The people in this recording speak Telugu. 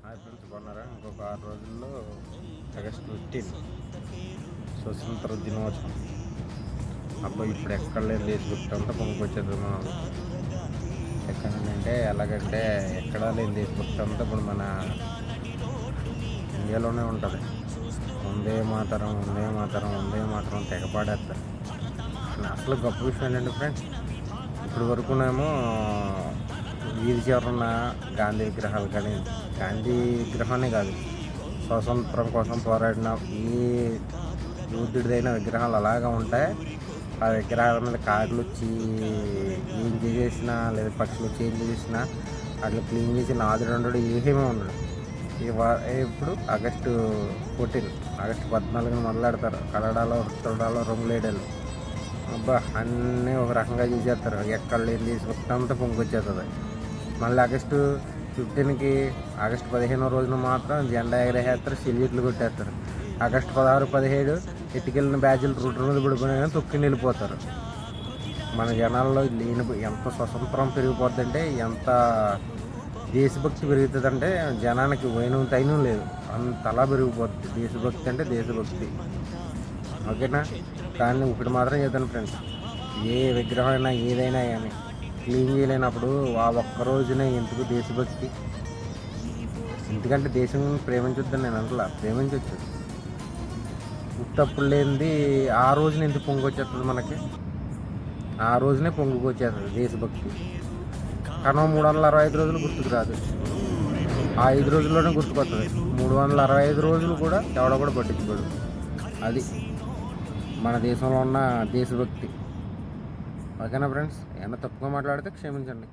హాయ్ ఫ్రెండ్స్, బాగున్నారా? ఇంకొక 6 రోజుల్లో ఆగస్టు 15 స్వతంత్ర దినోత్సవం. అబ్బాయి ఇప్పుడు ఎక్కడ లేని దేశభక్తి అంతా పొంగుకొచ్చేది మనం. ఎక్కడంటే ఎలాగంటే ఎక్కడా లేని దేశభక్తి అంతా ఇప్పుడు మన ఇండియాలోనే ఉంటుంది. వందే మాతరం, వందే మాతరం, వందే మాతరం తెగపాడేస్తారు. అసలు గొప్ప విషయం ఏంటంటే ఫ్రెండ్స్, ఇప్పటి వరకునేమో వీధి చివరన గాంధీ విగ్రహాలు కానీ, గాంధీ విగ్రహాన్ని కాదు, స్వాతంత్రం కోసం పోరాడిన ఏ యోధుడిదైన విగ్రహాలు అలాగా ఉంటాయి. ఆ విగ్రహాల మీద కార్లు వచ్చి ఏం చేసినా, లేదా పక్షులు వచ్చి ఏం చేసినా అట్లా క్లీన్ చేసి నాదుడు ఏమీ ఉండడు. ఇప్పుడు ఆగస్టు 14 ఆగస్టు 14 మొదలెడతారు. కన్నడలో, తొడలో రంగులేయడాలు అబ్బా అన్నీ ఒక రకంగా చేసేస్తారు. ఎక్కడ లేని తీసుకుంటే పొంగొచ్చేస్తుంది. మళ్ళీ ఆగస్టు 15కి ఆగస్టు 15 రోజున మాత్రం జెండా ఎగరేస్తారు, సెల్యూట్లు కొట్టేస్తారు. ఆగస్టు 16, 17 ఎట్టుకెళ్ళిన బ్యాచ్లు రోడ్డు మీద పడిపోయినా కానీ తొక్కి వెళ్ళిపోతారు. మన జనాల్లో లేని ఎంత స్వతంత్రం పెరిగిపోద్దంటే, ఎంత దేశభక్తి పెరుగుతుందంటే జనానికి వైనం తైనం లేదు, అంతలా పెరిగిపోద్ది. దేశభక్తి అంటే దేశభక్తి, ఓకేనా? కానీ ఇప్పుడు మాత్రం చేద్దాను ఫ్రెండ్స్, ఏ విగ్రహం అయినా ఏదైనా కానీ క్లీన్ చేయలేనప్పుడు ఆ ఒక్క రోజునే ఎందుకు దేశభక్తి? ఎందుకంటే దేశం ప్రేమించొద్దని నేను అంటలా, ప్రేమించవచ్చు. తప్పుడు లేనిది ఆ రోజున ఎందుకు పొంగొచ్చేస్తుంది మనకి? ఆ రోజునే పొంగుకొచ్చేస్తుంది దేశభక్తి. కానీ 365 రోజులు గుర్తుకు రాదు, ఆ 5 రోజుల్లోనే గుర్తుకొస్తుంది. 365 రోజులు కూడా ఎవడో కూడా పట్టించుకోడు. అది మన దేశంలో ఉన్న దేశభక్తి, ఓకేనా ఫ్రెండ్స్? ఏమన్నా తప్పుగా మాట్లాడితే క్షమించండి.